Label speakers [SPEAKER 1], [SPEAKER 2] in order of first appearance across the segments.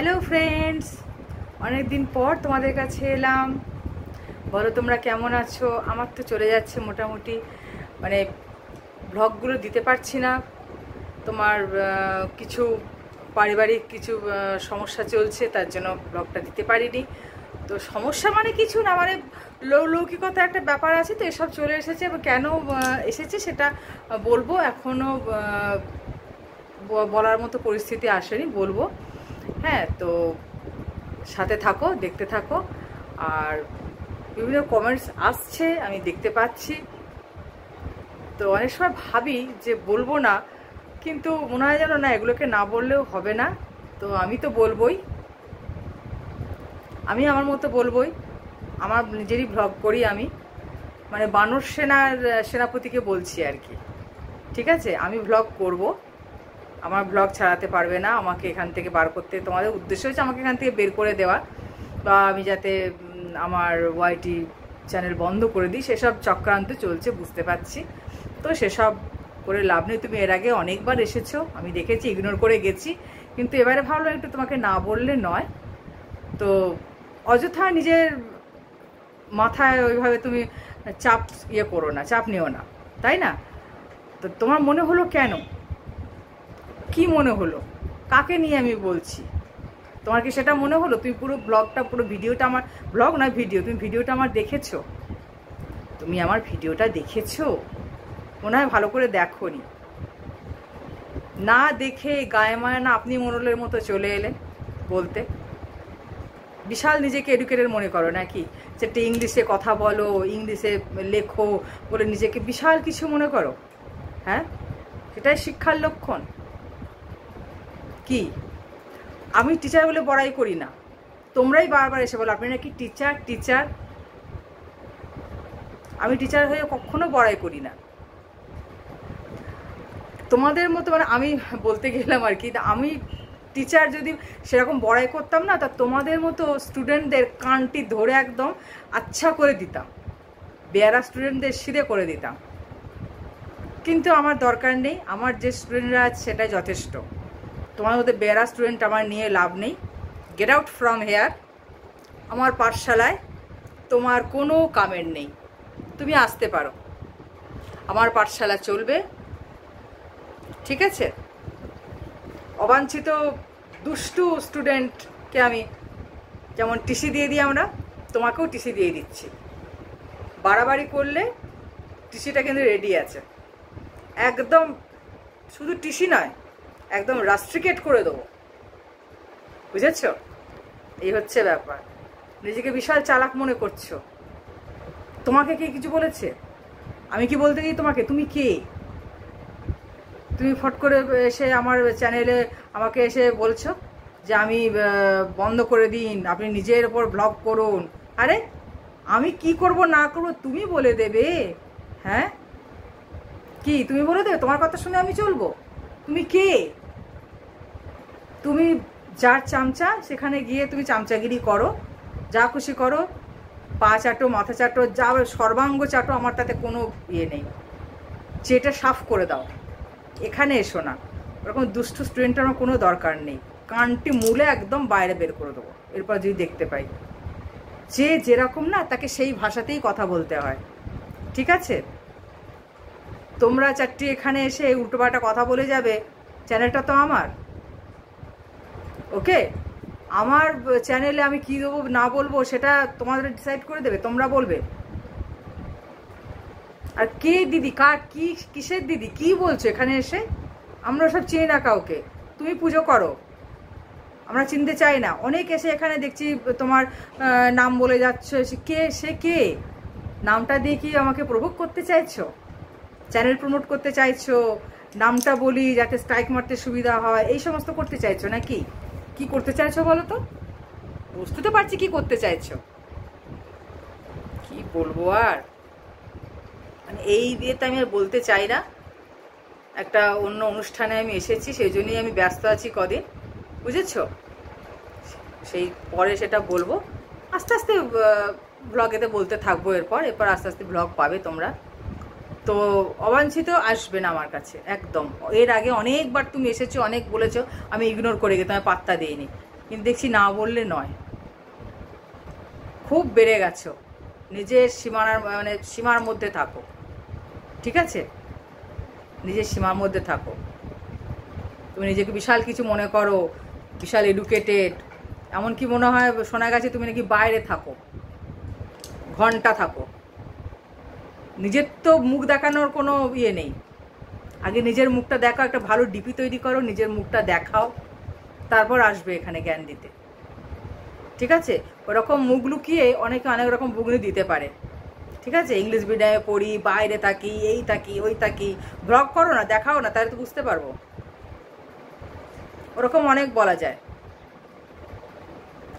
[SPEAKER 1] Hello friends, অনেক দিন পর তোমাদের কাছে এলাম। বলো তোমরা কেমন আছো? আমার তো চলে যাচ্ছে মোটামুটি, মানে ব্লগগুলো দিতে পারছি না। তোমার কিছু পারিবারিক কিছু সমস্যা চলছে, তার জন্য ব্লগটা দিতে পারিনি। তো সমস্যা মানে কিছু না, মানে লৌকিকতা একটা ব্যাপার আছে, তো এসব চলে এসেছে। কেন এসেছে সেটা বলবো, এখনও বলার মতো পরিস্থিতি আসেনি, বলবো। হ্যাঁ, তো সাথে থাকো, দেখতে থাকো। আর বিভিন্ন কমেন্টস আসছে, আমি দেখতে পাচ্ছি। তো অনেক সময় ভাবি যে বলবো না, কিন্তু মনে হয় যেন না, এগুলোকে না বললেও হবে না। তো আমি তো বলবোই, আমি আমার মতো বলবোই। আমার নিজেরই ব্লগ করি আমি, মানে বানর সেনার সেনাপতিকে বলছি আর কি। ঠিক আছে, আমি ব্লগ করব, আমার ব্লগ ছাড়াতে পারবে না আমাকে এখান থেকে বার করতে। তোমাদের উদ্দেশ্য হচ্ছে আমাকে এখান থেকে বের করে দেওয়া, বা আমি যাতে আমার ওয়াইটি চ্যানেল বন্ধ করে দিই, সেসব চক্রান্ত চলছে, বুঝতে পারছি। তো সেসব করে লাভ নেই। তুমি এর আগে অনেকবার এসেছো, আমি দেখেছি, ইগনোর করে গেছি, কিন্তু এবারে ভাবলাম একটু তোমাকে না বললে নয়। তো অযথা নিজের মাথায় ওইভাবে তুমি চাপ করো না, চাপ নিও না, তাই না? তো তোমার মনে হলো কেন? কি মনে হলো? কাকে নিয়ে আমি বলছি? তোমার কি সেটা মনে হলো? তুমি পুরো ব্লগটা, পুরো ভিডিওটা, আমার ব্লগ না ভিডিও, তুমি ভিডিওটা আমার দেখেছো? তুমি আমার ভিডিওটা দেখেছো? মনে হয় ভালো করে দেখোনি। না দেখে গায়ে মায় না আপনি মোড়লের মতো চলে এলেন বলতে। বিশাল নিজেকে এডুকেটেড মনে করো নাকি? যেটা ইংলিশে কথা বলো, ইংলিশে লেখো বলে নিজেকে বিশাল কিছু মনে করো? হ্যাঁ, সেটাই শিক্ষার লক্ষণ কি? আমি টিচার বলে বড়াই করি না, তোমরাই বারবার এসে বলো আপনি নাকি টিচার টিচার। আমি টিচার হয়ে কখনো বড়াই করি না তোমাদের মতো, মানে আমি বলতে গেলাম আর কি। আমি টিচার যদি সেরকম বড়াই করতাম না, তা তোমাদের মতো স্টুডেন্টদের কানটি ধরে একদম আচ্ছা করে দিতাম, বেয়ারা স্টুডেন্টদের সিধে করে দিতাম। কিন্তু আমার দরকার নেই, আমার যে স্টুডেন্টরা আছে সেটাই যথেষ্ট। তোমার মধ্যে বেয়ারা স্টুডেন্ট আমার নিয়ে লাভ নেই। Get out from here. আমার পাঠশালায় তোমার কোনো কামেন্ট নেই, তুমি আসতে পারো, আমার পাঠশালা চলবে, ঠিক আছে? অবাঞ্ছিত দুষ্টু স্টুডেন্টকে আমি যেমন টিসি দিয়ে দিই, আমরা তোমাকেও টিসি দিয়ে দিচ্ছি। বাড়াবাড়ি করলে টিসিটা কিন্তু রেডি আছে, একদম। শুধু টিসি নয়, একদম রাস্ট্রিকেট করে দেবো, বুঝেছ? এই হচ্ছে ব্যাপার। নিজেকে বিশাল চালাক মনে করছো। তোমাকে কে কিছু বলেছে? আমি কি বলতে গিয়ে তোমাকে? তুমি কে? তুমি ফট করে এসে আমার চ্যানেলে আমাকে এসে বলছো যে আমি বন্ধ করে দিন, আপনি নিজের ওপর ব্লগ করুন। আরে আমি কি করব না করব তুমি বলে দেবে? হ্যাঁ, কি তুমি বলে দেবে? তোমার কথা শুনে আমি চলবো? তুমি কে? তুমি যার চামচা, সেখানে গিয়ে তুমি চামচাগিরি করো, যা খুশি করো, পা চাটো, মাথা চাটো, যা সর্বাঙ্গ চাটো, আমার তাতে কোনো ইয়ে নেই। চেটা সাফ করে দাও, এখানে এসো না। ওরকম দুষ্টু স্টুডেন্টের আমার কোনো দরকার নেই। কানটি মূলে একদম বাইরে বের করে দেবো এরপর যদি দেখতে পাই। যে যেরকম না, তাকে সেই ভাষাতেই কথা বলতে হয়, ঠিক আছে? তোমরা চারটি এখানে এসে উল্টোপাল্টা কথা বলে যাবে, চ্যানেলটা তো আমার, ওকে? আমার চ্যানেলে আমি কী দেবো না বলবো সেটা তোমাদের ডিসাইড করে দেবে, তোমরা বলবে। আর কে দিদি, কার কি, কিসের দিদি, কি বলছো এখানে এসে? আমরা সব চিনি না কাউকে। তুমি পুজো করো, আমরা চিনতে চাই না। অনেক এসে এখানে দেখছি তোমার নাম বলে যাচ্ছে, কে সে? কে? নামটা দিয়ে কি আমাকে প্রভোগ করতে চাইছো? চ্যানেল প্রমোট করতে চাইছো? নামটা বলি যাতে স্ট্রাইক মারতে সুবিধা হয়, এই সমস্ত করতে চাইছো নাকি? কি করতে চাইছো বলো তো? বুঝতে তো পারছি কি করতে চাইছো। কি বলবো আর, মানে এই বিয়েতে আমি আর বলতে চাই না। একটা অন্য অনুষ্ঠানে আমি এসেছি, সেই জন্যই আমি ব্যস্ত আছি কদিন, বুঝেছো? সেই পরে সেটা বলবো, আস্তে আস্তে ব্লগেতে বলতে থাকবো। এরপর আস্তে আস্তে ব্লগ পাবে তোমরা। তো অবাঞ্ছিত আসবে না আমার কাছে একদম। এর আগে অনেকবার তুমি এসেছো, অনেক বলেছো, আমি ইগনোর করে গিয়ে তোমায় পাত্তা দিইনি। কিন্তু দেখছি না বললে নয়, খুব বেড়ে গেছো। নিজের সীমার মধ্যে থাকো, ঠিক আছে? নিজের সীমার মধ্যে থাকো। তুমি নিজেকে বিশাল কিছু মনে করো, বিশাল এডুকেটেড, এমনকি মনে হয় শোনা গেছে তুমি নাকি বাইরে থাকো, ঘন্টা থাকো। নিজের তো মুখ দেখানোর কোনো ইয়ে নেই। আগে নিজের মুখটা দেখাও, একটা ভালো ডিপি তৈরি করো, নিজের মুখটা দেখাও, তারপর আসবে এখানে জ্ঞান দিতে, ঠিক আছে? ওরকম মুখ লুকিয়ে অনেকে অনেক রকম বুগনি দিতে পারে, ঠিক আছে? ইংলিশ মিডিয়ামে পড়ি, বাইরে থাকি, এই থাকি, ওই থাকি, ব্লগ করো না, দেখাও না, তাহলে তো বুঝতে পারবো। ওরকম অনেক বলা যায়,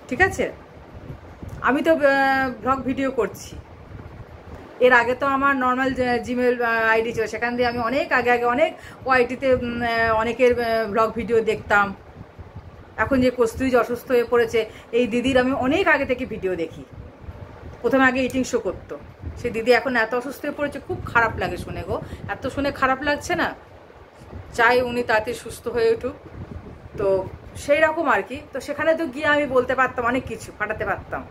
[SPEAKER 1] ঠিক আছে? আমি তো ব্লগ ভিডিও করছি, এর আগে তো আমার নর্মাল জিমেল আইডি ছিল, সেখান দিয়ে আমি অনেক আগে অনেক ওআইটিতে অনেকের ব্লগ ভিডিও দেখতাম। এখন যে কস্তুরী অসুস্থ হয়ে পড়েছে, এই দিদির আমি অনেক আগে থেকে ভিডিও দেখি। প্রথমে আগে ইটিং শো করতো, সে দিদি এখন এত অসুস্থ হয়ে পড়েছে, খুব খারাপ লাগে শুনে গো, এত শুনে খারাপ লাগছে না, চাই উনি তাড়াতাড়ি সুস্থ হয়ে উঠুক। তো সেই রকম আর কি। তো সেখানে তো গিয়ে আমি বলতে পারতাম অনেক কিছু, ফাটাতে পারতাম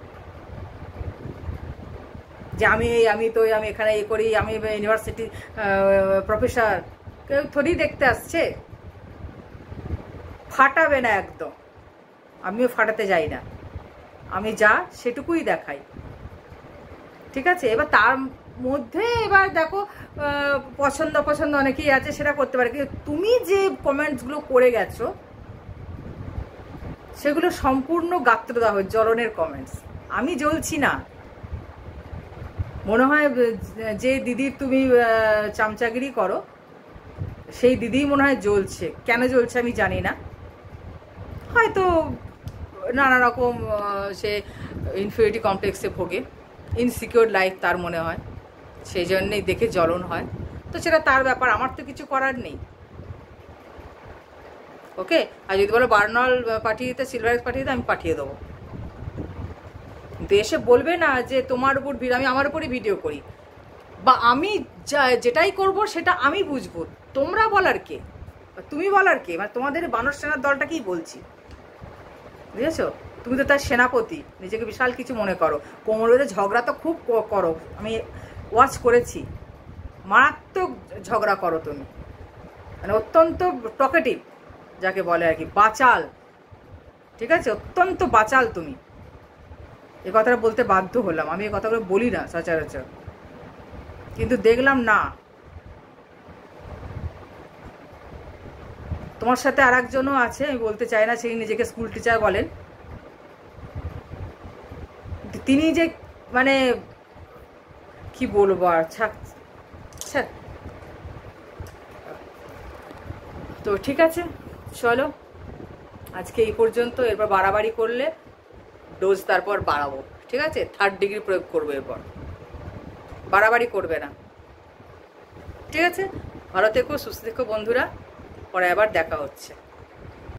[SPEAKER 1] যে আমি এখানে করি, আমি ইউনিভার্সিটি প্রফেসর। কেউ থোড়ি দেখতে আসছে, ফাটাবে না একদম, আমিও ফাটাতে যাই না, আমি যা সেটুকুই দেখাই, ঠিক আছে? এবার তার মধ্যে এবার দেখো পছন্দ অনেকেই আছে, সেটা করতে পারে, কিন্তু তুমি যে কমেন্টসগুলো করে গেছো সেগুলো সম্পূর্ণ গাত্রদাহ, জ্বলনের কমেন্টস। আমি জ্বলছি না, মনে হয় যে দিদির তুমি চামচাগিরি করো সেই দিদিই মনে হয় জ্বলছে। কেন জ্বলছে আমি জানি না, হয়তো নানা রকম সে ইনফিরিয়রিটি কমপ্লেক্সে ভোগে, ইনসিকিউর লাইফ তার মনে হয়, সেই জন্যেই দেখে জ্বলন হয়। তো সেটা তার ব্যাপার, আমার তো কিছু করার নেই, ওকে? আর যদি বলো বার্নল পাঠিয়ে দিতে, সিলভারেজ পাঠিয়ে দিতে, আমি পাঠিয়ে দেবো। এসে বলবে না যে তোমার উপর আমি আমার উপরই ভিডিও করি, বা আমি যেটাই করব সেটা আমি বুঝবো, তোমরা বলার কে, তুমি বলার কে? মানে তোমাদের বানর সেনার দলটাকেই বলছি, বুঝেছো? তুমি তো তার সেনাপতি, নিজেকে বিশাল কিছু মনে করো, কোমর বেঁধে ঝগড়া তো খুব করো, আমি ওয়াচ করেছি, মারাত্মক ঝগড়া করো তুমি, মানে অত্যন্ত টকেটিভ যাকে বলে আর কি, বাচাল, ঠিক আছে? অত্যন্ত বাচাল তুমি। এ কথাটা বলতে বাধ্য হলাম, আমি এই কথাগুলো বলি না সচরাচর, কিন্তু দেখলাম না। তোমার সাথে আর একজনও আছে, আমি বলতে চাই না, সেই নিজেকে স্কুল টিচার বলেন, তিনি যে মানে কি বলবো আর, তো ঠিক আছে, চলো আজকে এই পর্যন্ত। এরপর বাড়াবাড়ি করলে ডোজ তারপর বাড়াবো, ঠিক আছে? 3rd ডিগ্রি প্রয়োগ করবো, এরপর বাড়াবাড়ি করবে না, ঠিক আছে? ভালো থেকো, সুস্থ থেকো বন্ধুরা, পরে আবার দেখা হচ্ছে।